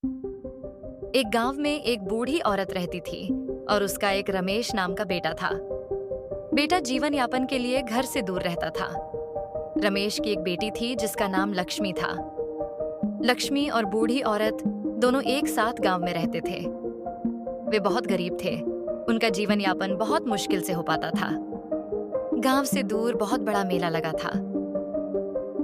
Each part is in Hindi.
एक गांव में एक बूढ़ी औरत रहती थी और उसका एक रमेश नाम का बेटा था। बेटा जीवन यापन के लिए घर से दूर रहता था। रमेश की एक बेटी थी जिसका नाम लक्ष्मी था। लक्ष्मी और बूढ़ी औरत दोनों एक साथ गांव में रहते थे। वे बहुत गरीब थे। उनका जीवन यापन बहुत मुश्किल से हो पाता था। गांव से दूर बहुत बड़ा मेला लगा था।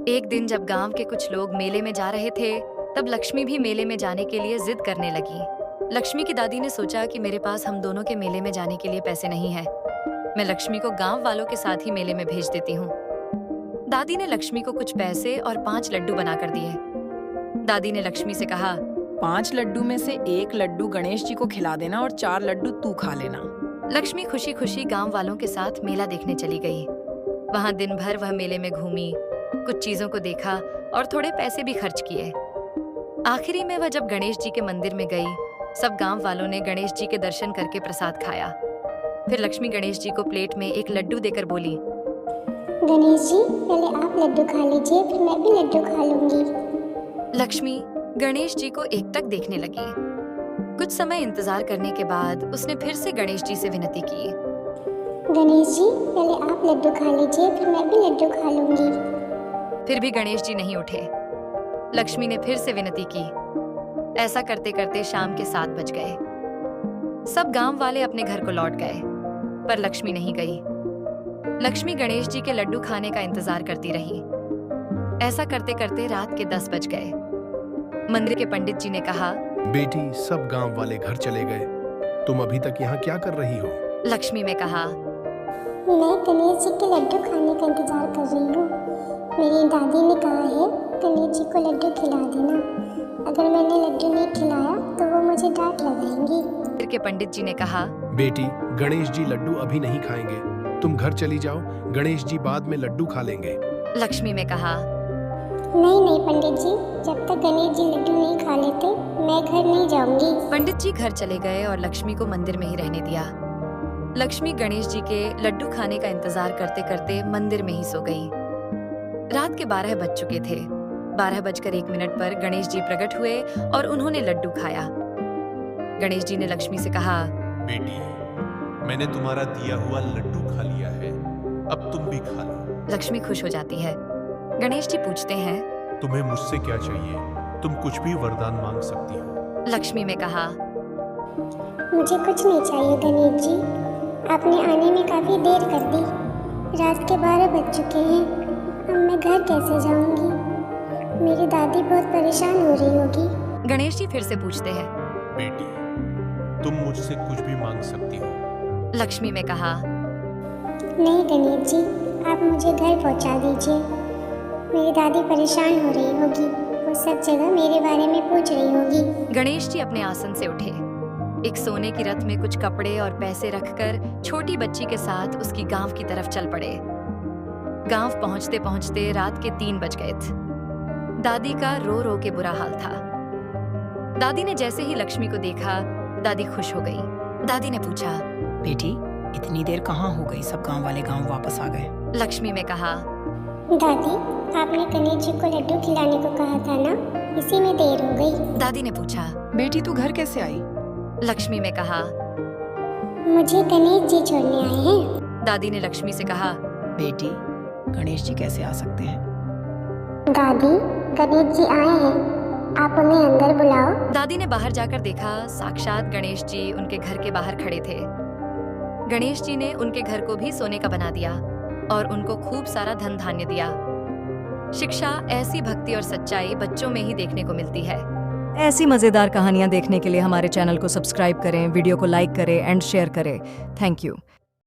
एक दिन जब गांव के कुछ लोग मेले में जा रहे थे, तब लक्ष्मी भी मेले में जाने के लिए जिद करने लगी। लक्ष्मी की दादी ने सोचा कि मेरे पास हम दोनों के मेले में जाने के लिए पैसे नहीं हैं। मैं लक्ष्मी को गांव वालों के साथ ही मेले में भेज देती हूँ। दादी ने लक्ष्मी को कुछ पैसे और 5 लड्डू बनाकर दिए। दादी ने लक्ष्मी से कहा, 5 लड्डू में से 1 लड्डू गणेश जी को खिला देना और 4 लड्डू तू खा लेना। लक्ष्मी खुशी खुशी गांव वालों के साथ मेला देखने चली गई। वहां दिन भर वह मेले में घूमी, कुछ चीजों को देखा और थोड़े पैसे भी खर्च किए। आखिरी में वह जब गणेश जी के मंदिर में गई, सब गांव वालों ने गणेश जी के दर्शन करके प्रसाद खाया। फिर लक्ष्मी गणेश जी को प्लेट में एक लड्डू देकर बोली, गणेश जी, पहले आप लड्डू खा लीजिए, फिर मैं भी लड्डू खा लूंगी। लक्ष्मी गणेश जी को एकटक देखने लगी। कुछ समय इंतजार करने के बाद उसने फिर से गणेश जी से विनती की, गणेश जी, पहले आप लड्डू खा लीजिए, फिर मैं भी लड्डू खा लूंगी। फिर भी गणेश जी नहीं उठे। लक्ष्मी ने फिर से विनती की। ऐसा करते करते शाम के 7 बज गए। सब गांव वाले अपने घर को लौट गए, पर लक्ष्मी नहीं गई। लक्ष्मी गणेश जी के लड्डू खाने का इंतजार करती रही। ऐसा करते करते रात के 10 बज गए। मंदिर के पंडित जी ने कहा, बेटी, सब गांव वाले घर चले गए, तुम अभी तक यहाँ क्या कर रही हो? लक्ष्मी ने कहा, मैं गणेश जी के लड्डू खाने का इंतजार कर रही हूँ। मेरी दादी ने कहा है गणेश जी को लड्डू खिला देना। अगर मैंने लड्डू नहीं खिलाया तो वो मुझे डांट लगाएंगी। मंदिर के पंडित जी ने कहा, बेटी, गणेश जी लड्डू अभी नहीं खाएंगे, तुम घर चली जाओ, गणेश जी बाद में लड्डू खा लेंगे। लक्ष्मी ने कहा, नहीं नहीं पंडित जी, जब तक गणेश जी लड्डू नहीं खा लेते मैं घर नहीं जाऊंगी। पंडित जी घर चले गए और लक्ष्मी को मंदिर में ही रहने दिया। लक्ष्मी गणेश जी के लड्डू खाने का इंतजार करते करते मंदिर में ही सो गई। रात के 12 बज चुके थे। 12:01 पर गणेश जी प्रकट हुए और उन्होंने लड्डू खाया। गणेश जी ने लक्ष्मी से कहा, बेटी, मैंने तुम्हारा दिया हुआ लड्डू खा लिया है, अब तुम भी खा लो। लक्ष्मी खुश हो जाती है। गणेश जी पूछते हैं, तुम्हें मुझसे क्या चाहिए? तुम कुछ भी वरदान मांग सकती हो। लक्ष्मी ने कहा, मुझे कुछ नहीं चाहिए गणेश जी, आपने आने में काफी देर कर दी। रात के 12 बज चुके हैं, अब मैं घर कैसे जाऊंगी? मेरी दादी बहुत परेशान हो रही होगी। गणेश जी फिर से पूछते हैं, बेटी, तुम मुझसे कुछ भी मांग सकती हो। लक्ष्मी ने कहा, नहीं गणेश जी, आप मुझे घर पहुंचा दीजिए। मेरी दादी परेशान हो रही होगी, वो सब जगह मेरे बारे में पूछ रही होगी। गणेश जी अपने आसन से उठे। एक सोने की रथ में कुछ कपड़े और पैसे रखकर छोटी बच्ची के साथ उसकी गांव की तरफ चल पड़े। गांव पहुंचते पहुंचते रात के 3 बज गए थे। दादी का रो रो के बुरा हाल था। दादी ने जैसे ही लक्ष्मी को देखा, दादी खुश हो गई। दादी ने पूछा, बेटी, इतनी देर कहाँ हो गई? सब गांव वाले गांव वापस आ गए। लक्ष्मी ने कहा, दादी, आपने गणेश जी को लड्डू खिलाने को कहा था ना, इसी में देर हो गई। दादी ने पूछा, बेटी, तू घर कैसे आई? लक्ष्मी ने कहा, मुझे गणेश जी छोड़ने आए हैं। दादी ने लक्ष्मी से कहा, बेटी, गणेश जी कैसे आ सकते हैं? दादी, गणेश जी आए हैं, आप उन्हें अंदर बुलाओ। दादी ने बाहर जाकर देखा, साक्षात गणेश जी उनके घर के बाहर खड़े थे। गणेश जी ने उनके घर को भी सोने का बना दिया और उनको खूब सारा धन धान्य दिया। शिक्षा, ऐसी भक्ति और सच्चाई बच्चों में ही देखने को मिलती है। ऐसी मजेदार कहानियां देखने के लिए हमारे चैनल को सब्सक्राइब करें, वीडियो को लाइक करें एंड शेयर करें। Thank you.